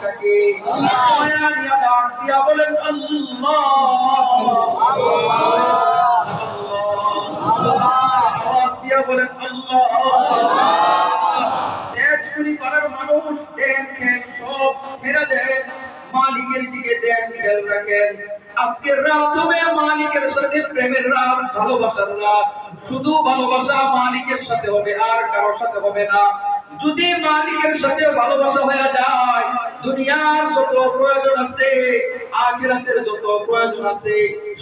কাকে? মায়া নিয়ে ডাক দিয়া বলেন আল্লাহ আওয়াজ দিয়া বলেন আল্লাহ। তেজ চুরি করার মানুষ দেন খেল সব ছেড়ে দেন, মালিকের দিকে দেন খেয়াল রাখেন। আজকের রাত হবে মালিকের সাথে প্রেমের রাত, ভালোবাসার রাত। শুধু ভালোবাসা মালিকের সাথে হবে, আর কারোর সাথে হবে না। যদি মালিকের সাথে ভালোবাসা হয়ে যায়, দুনিয়ার যত প্রয়োজন আছে, আখিরাতের যত প্রয়োজন আছে,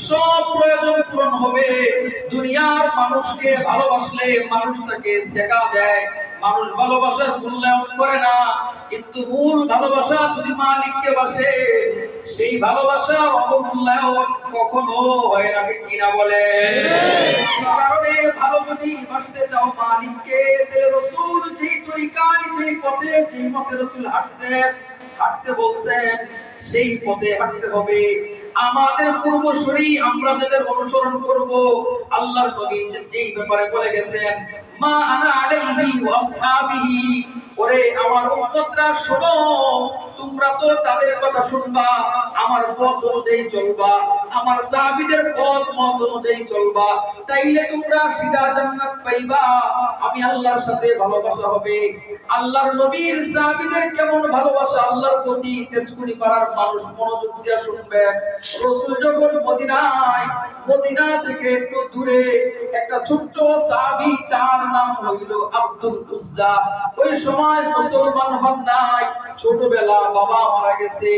সব প্রয়োজন পূরণ হবে। দুনিয়ার মানুষকে ভালোবাসলে মানুষ তাকে শেখা দেয়, মানুষ ভালোবাসার মূল্যায়ন করে না। কিন্তু মূল ভালোবাসা যদি মালিককে বাসে, সেই ভালোবাসা অবমূল্যায়ন কখনো হয় না, কিনা বলে? কারণে ভালো যদি বাসতে চাও মালিককে, তাহলে রাসূল যে তরিকায়, যে পথে, যে মতে রাসূল হাঁটছেন, হাঁটতে বলছেন, সেই পথে হাঁটতে হবে। আমাদের পূর্বসূরি আমরা যাদের অনুসরণ করব, আল্লাহর নবী যেই ব্যাপারে বলে গেছেন, মা আনা আলাইহি ওয়া আসহাবিহি, ওরে আমার উম্মতরা শোনো, তোমরা তো তাদের কথা শুনবা, আমার পথ অনুযায়ী চলবা, আমার সাহাবীদের পথ অনুযায়ী চলবা, তাইলে তোমরা সিধা জান্নাত পাইবা। আমি আল্লাহর সাথে ভালোবাসা হবে। আল্লাহর নবীর সাহাবীদের কেমন ভালোবাসা আল্লাহর প্রতি, তেজকুনি পাড়ার মানুষ মনোযোগ দিয়ে শুনবেন। রাসূল যখন মদিনা থেকে একটু দূরে একটা ছোট্ট সাহাবী, তার নাম হইল আব্দুল উজ্জা। ওই সময় মুসলমান হন নাই, ছোটবেলা বাবা মারা গেছে,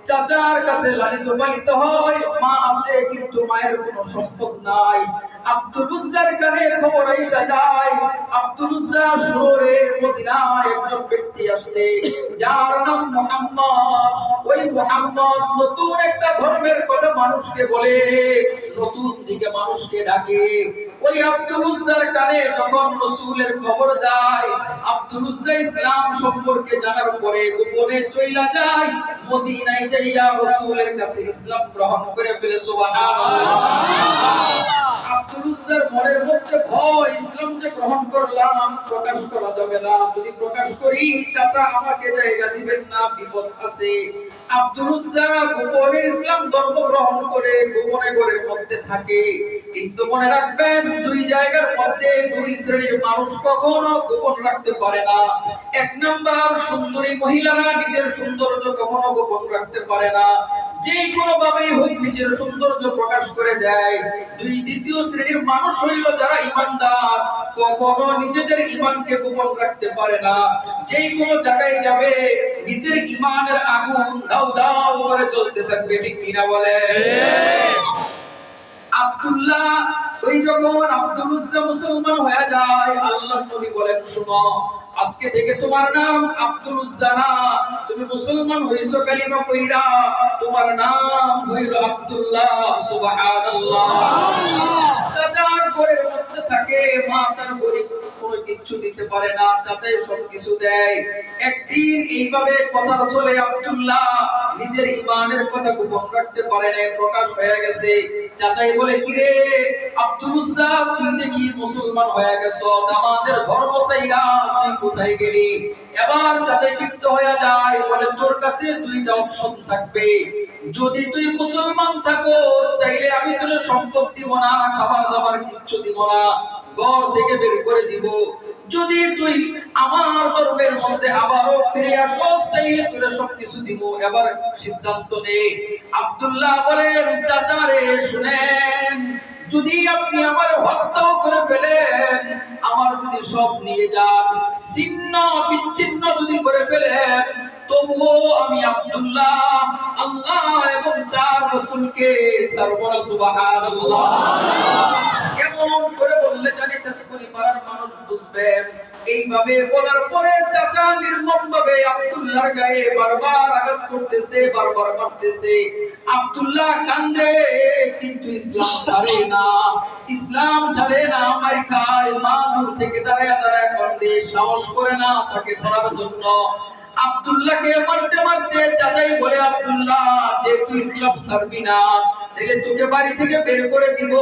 চাচার কাছে লালিত পালিত হয়, মা আছে কিন্তু মায়ের কোনো সম্পদ নাই। আব্দুল উজ্জার কানে খবর আইসা যায়, আব্দুল উজ্জা শহরে মদিনায় একজন ব্যক্তি আসছে, যার নাম মুহাম্মদ। ওই মুহাম্মদ নতুন একটা ধর্মের কথা মানুষকে বলে, নতুন দিকে মানুষকে ডাকে। ওই আব্দুল উজ্জার কানে যখন রাসূলের খবর যায়, আব্দুল উজ্জা ইসলাম সম্পর্কে জানার পরে গোপনে চইলা যায়, মদিনায় যাইয়া রাসূলের কাছে ইসলাম গ্রহণ করে ফেলে। সুবহানাল্লাহ। আব্দুল উজ্জার মনের মধ্যে ভয়, ইসলাম যে গ্রহণ করলাম প্রকাশ করা যাবে না, যদি প্রকাশ করি চাচা আমাকে জায়গা দিবেন না, বিপদ আছে। আব্দুল উজ্জা গোপনে ইসলাম ধর্ম গ্রহণ করে গোপনে ঘরের মধ্যে থাকে। কিন্তু মনে রাখবেন, দুই জায়গার মধ্যে দুই শ্রেণীর মানুষ কখনো গোপন রাখতে পারে না। এক নাম্বার, সুন্দরী মহিলারা নিজের সৌন্দর্য কখনো গোপন রাখতে পারে না, যে কোনো ভাবেই হোক নিজের সৌন্দর্য প্রকাশ করে দেয়। দ্বিতীয় শ্রেণীর মানুষ হইল যারা ঈমানদার, কখনো নিজেদের ঈমানকে গোপন রাখতে পারে না, যে কোনো জায়গায় যাবে নিজের ঈমানের আগুন দাউ দাউ করে জ্বলতে থাকবে, ঠিক কিনা বলে? আব্দুল্লাহ, ওই যখন আব্দুল উজ্জা মুসলমান হয়ে যায়, আল্লাহর নবী বলেন, শোনো, আজকে থেকে তোমার নাম আব্দুল উজ্জা না, তুমি মুসলমান হইছো কালিমা কইরা, তোমার নাম হইল আব্দুল্লাহ। সুবহানাল্লাহ। চাচার ঘরের মধ্যে থাকে, মা তার গরিব কোনো কিছু দিতে পারে না, চাচাই সবকিছু দেয়। একদিন এইভাবে কথা চলে, আব্দুল্লাহ নিজের ঈমানের কথা গোপন রাখতে পারে না, প্রকাশ হয়ে গেছে। চাচাই বলে, কিরে আব্দুল উজ্জা, তুই দেখি মুসলমান হয়ে গেছো, আমাদের ধর্ম চাইরা তুই কোথায় গেলি? এবার চাচাই ক্ষিপ্ত হয়ে যায়, বলে, তোর কাছে দুইটা অপশন থাকবে, যদি তুই মুসলমান থাকোস তাইলে আমি তোর সম্পদ দিব না, খাবার দাবার কিচ্ছু দিব না, ঘর থেকে বের করে দিব। যদি তুই আমার ধর্মের মধ্যে আবারও ফিরে আসোস তাইলে তোর সবকিছু দিব, এবার সিদ্ধান্ত নে। আব্দুল্লাহ বলেন, চাচা রে শুনেন, যদি আপনি আমার হত্যাও করে ফেলেন, আমার যদি সব নিয়ে যান, ছিন্ন বিচ্ছিন্ন যদি করে ফেলেন, তবুও আমি আব্দুল্লাহ আল্লাহ এবং তার রাসূলকে ছাড়ব না। সুবহানাল্লাহ। কেমন করে বললে জানি তেজকুনি পাড়ার মানুষ বুঝবে। এইভাবে বলার পরে চাচা নির্মমভাবে আব্দুল্লাহর গায়ে বারবার আঘাত করতেছে, বারবার মারতেছে। আব্দুল্লাহ কান্দে, কিন্তু ইসলাম ছাড়ে না, ইসলাম ছাড়ে না, মার খায়। মা দূর থেকে দাঁড়ায় দাঁড়ায় কান্দে, সাহস করে না তাকে ধরার জন্য। আব্দুল্লাহকে মারতে মারতে চাচাই বলে, আব্দুল্লাহ যে তুই ইসলাম ছাড়বি না, তাহলে তোকে বাড়ি থেকে বের করে দিব,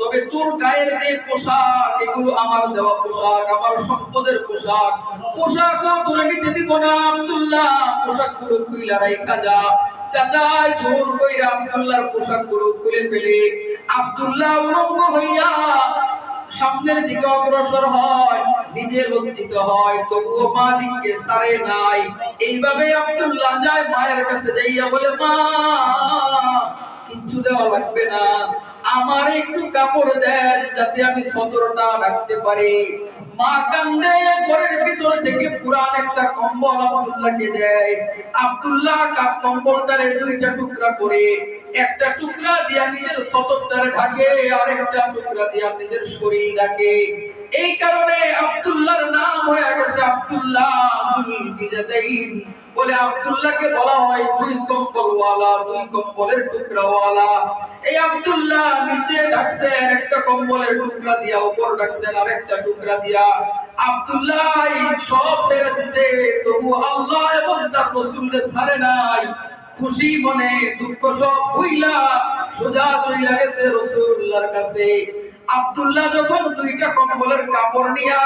তবে তোর গায়ের যে পোশাক এগুলো আমার দেওয়া পোশাক, আমার সম্পদের পোশাক, পোশাকও তোরা নিতে দিব না আব্দুল্লাহ, পোশাকগুলো খুইলা রাইখা যা। চাচাই জোর কইরা আব্দুল্লাহর পোশাকগুলো খুলে ফেলে আব্দুল্লাহ উলঙ্গ হইয়া সামনের দিকে অগ্রসর হয়, নিজে লজ্জিত হয়, তবুও মালিককে ছাড়ে নাই। এইভাবে আব্দুল্লাহ যায় মায়ের কাছে, যাইয়া বলে, মা কিচ্ছু দেওয়া লাগবে না, আমার একটু কাপড় দেন যাতে আমি সতরটা রাখতে পারি। মা কান্দে, ঘরের ভিতর থেকে পুরান একটা কম্বল আব্দুল্লাহকে দেয়। আব্দুল্লাহ কম্বলটারে দুইটা টুকরা করে, একটা টুকরা দিয়া নিজের সতরটারে ঢাকে, আর একটা টুকরা দিয়া নিজের শরীর ঢাকে। এই কারণে আব্দুল্লাহর নাম হয়ে গেছে আব্দুল্লাহ যুল বিজাদাইন। বলে আব্দুল্লাহকে বলা হয় দুই কম্বলওয়ালা, দুই কম্বলের টুকরাওয়ালা। এই আব্দুল্লাহ নিচে ঢাকছেন একটা কম্বলের টুকরা দিয়া, উপর ঢাকছেন আরেকটা টুকরা দিয়া। আব্দুল্লাহ সব ছেড়ে দিছে, তবু আল্লাহ এবং তার রাসূলকে ছাড়ে নাই। খুশি মনে দুঃখ সব ভুইলা সোজা চইলা গেছে রাসূলুল্লাহর কাছে। আব্দুল্লাহ যখন দুইটা কম্বলের কাপড় নিয়া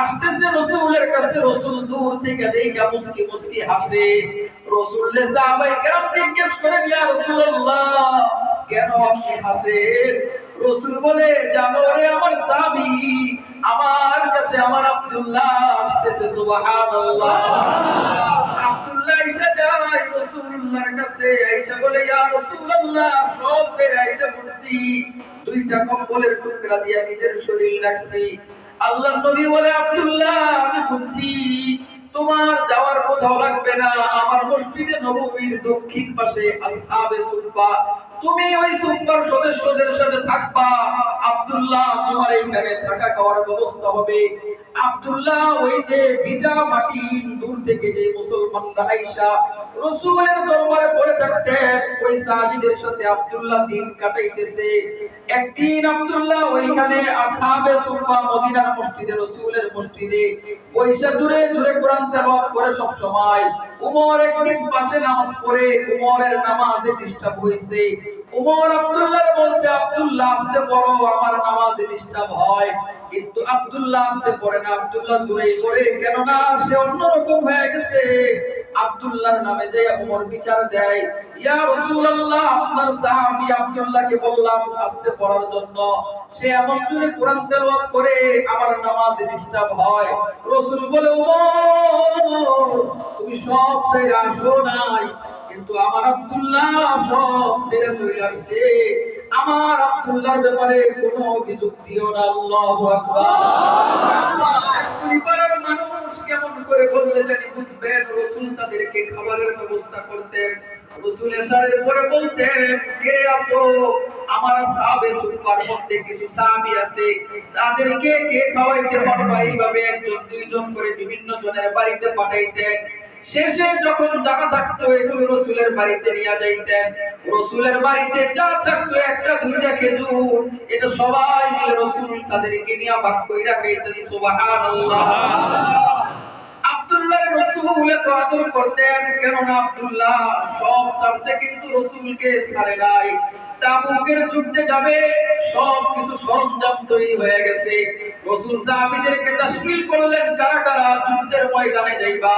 আসতেছে রাসূলের কাছে, রাসূল দূর থেকে দেখা মুস্কি মুস্কি হাসে। রাসূলকে সাহাবায়ে কেরাম জিজ্ঞেস করেন, ইয়া রাসূলুল্লাহ কেন আপনি হাসেন? রাসূল বলে, জানো রে আমার সাহাবী, আমার কাছে আমার আব্দুল্লাহ আসতেছে। সুবহানাল্লাহ। আব্দুল্লাহ এসে যায় রাসূলুল্লাহর কাছে, আয়েশা বলে, ইয়া রাসূলুল্লাহ সব ছেড়ে আইসা পড়ছি, দুইটা কম্বলের টুকরা দিয়ে নিজের শরীর রাখছি। আল্লাহর নবী বলে, আব্দুল্লাহ আমি বুঝছি তোমার যাওয়ার কোথাও লাগবে না, আমার মসজিদে নববীর দক্ষিণ পাশে আসহাবে সুফা, তুমি ওই সুফার সদস্যদের সাথে থাকবা। আব্দুল্লাহ তোমার এইখানে থাকা খাওয়ার ব্যবস্থা হবে। আব্দুল্লাহ ওই যে ভিটা মাটি দূর থেকে যে মুসলমানরা আইসা রাসূলের দরবারে পড়ে থাকতেন, ওই সাহাবীদের সাথে আব্দুল্লাহ দিন কাটাইতেছে। একদিন আব্দুল্লাহ ওইখানে আসহাবে সুফা মদিনার মসজিদে, রাসূলের মসজিদে পয়সা জুড়ে জুড়ে কোরআন তেলাওয়াত করে সব সময়। উমর একদিন পাশে নামাজ পড়ে, উমরের নামাজে ডিস্টার্ব হইছে। উমর আব্দুল্লাহ বলছে, আব্দুল্লাহ আস্তে পড়ো, আমার নামাজে ডিস্টার্ব হয়। কিন্তু আব্দুল্লাহ আস্তে পড়ে না, আব্দুল্লাহ জোরে পড়ে, কেননা সে অন্যরকম হয়ে গেছে। আব্দুল্লাহর নামে যে উমর বিচার দেয়, ইয়া রাসূলুল্লাহ আপনার সাহাবী আব্দুল্লাহকে বললাম আস্তে পড়ার জন্য, সে এমন জোরে কোরআন তেলাওয়াত করে আমার নামাজে ডিস্টার্ব হয়। রাসূল বলে, উমর তুমি সব ছেড়ে আসো নাই, কিন্তু আমার আব্দুল্লাহ সব ছেড়ে চলে আসছে। আমার আব্দুল্লাহর ব্যাপারে কোনো অভিযোগ দিও না। আল্লাহু আকবার। পরিবারের মানুষ কেমন করে বললে জানি বুঝবেন? রাসূল তাদেরকে খাবারের ব্যবস্থা করতেন। রাসূল এশারের পরে বলতেন, কে আসো? আমার সাহাবে সুফার মধ্যে কিছু সাহাবী আছে, তাদেরকে কে খাওয়াইতে পারবে? এইভাবে একজন দুইজন করে বিভিন্ন জনের বাড়িতে পাঠাইতেন। শেষে যখন জানা থাকতো এগুলো রাসূলের বাড়িতে নিয়ে যাইতেন। রাসূলের বাড়িতে যা থাকতো একটা দুইটা খেজুর, এটা সবাই মিলে রাসূল তাদেরকে নিয়ে ভাগ কইরা খাইতেন। সুবহানাল্লাহ। আব্দুল্লাহ রাসূল এত আদর করতেন, কেননা আব্দুল্লাহ সব ছাড়ছে কিন্তু রাসূলকে ছাড়ে নাই। তাবুকের যুদ্ধে যাবে, সব কিছু সরঞ্জাম তৈরি হয়ে গেছে। রাসূল সাহাবীদেরকে তাশকিল করলেন, কারা কারা যুদ্ধের ময়দানে যাইবা।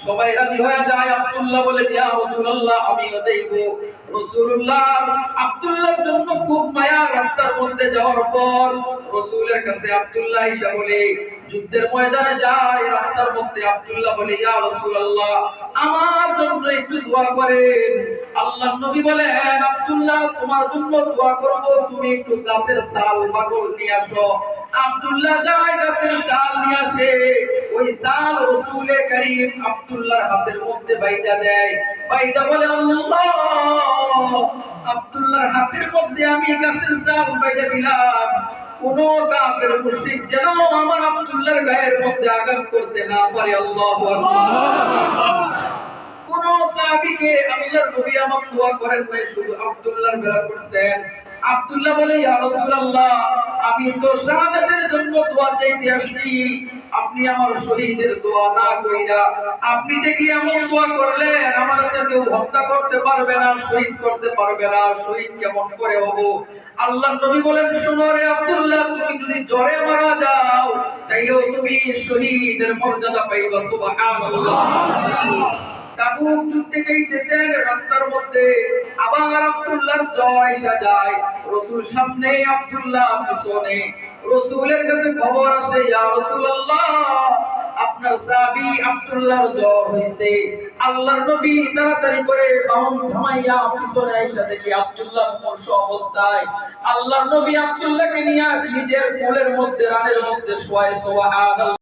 সবাই রাজি হয়ে যায়। আব্দুল্লাহ বলে, ইয়া রাসূলুল্লাহ আমিও যাইব। রাসূলুল্লাহ আব্দুল্লাহর জন্য খুব মায়া। রাস্তার মধ্যে যাওয়ার পর রাসূলের কাছে আব্দুল্লাহ এসে বলে, যুদ্ধের ময়দানে যায়, রাস্তার মধ্যে আব্দুল্লাহ বলে, ইয়া রাসূলুল্লাহ আমার জন্য একটু দোয়া করেন। আল্লাহর নবী বলেন, আব্দুল্লাহ তোমার জন্য দোয়া করব, তুমি একটু গাছের ছাল বাকল নিয়ে আসো। আব্দুল্লাহ যায় গাছের ছাল নিয়ে আসে। ওই ছাল রাসূল করিম আব্দুল্লাহর হাতের মধ্যে বাইদা দেয়। বাইদা বলে, আল্লাহ আব্দুল্লাহর হাতের মধ্যে আমি গাছের ছাল বাইদা দিলাম, কোন কাফের মুশরিক যেন আমার আব্দুল্লাহর গায়ের মধ্যে আঘাত করতে না পারে। আল্লাহু আকবার। কোন সাহাবীকে আল্লাহর নবী এমন দোয়া করেন নাই, শুধু আব্দুল্লাহর বেলা করছেন। আব্দুল্লাহ বলে, ইয়া রাসূলুল্লাহ আমি তো শাহাদাতের জন্য দোয়া চাইতে আসছি, আপনি আমার শহীদের দোয়া না কইরা আপনি দেখি এমন দোয়া করলেন আমার কেউ হত্যা করতে পারবে না, শহীদ করতে পারবে না, শহীদ কেমন করে হব? আল্লাহর নবী বলেন, শোনো রে আব্দুল্লাহ, তুমি যদি জ্বরে মারা যাও তাইও তুমি শহীদের মর্যাদা পাইবা। সুবহানাল্লাহ। তাবুক যুদ্ধে যাইতেছেন, রাস্তার মধ্যে আবার আব্দুল্লাহর জ্বর এসে যায়। রাসূল সামনে, আব্দুল্লাহ পিছনে। রাসূলের কাছে খবর আসে, ইয়া রাসূলুল্লাহ, আপনার সাহাবী আব্দুল্লাহর জ্বর হইছে। আল্লাহর নবী তাড়াতাড়ি করে বাহন থামাইয়া পিছনে এসে দেখি আব্দুল্লাহ মুমূর্ষ অবস্থায়। আল্লাহর নবী আব্দুল্লাহকে নিয়ে নিজের কোলের মধ্যে, রানের মধ্যে শোয়ায়। সুবহানাল্লাহ।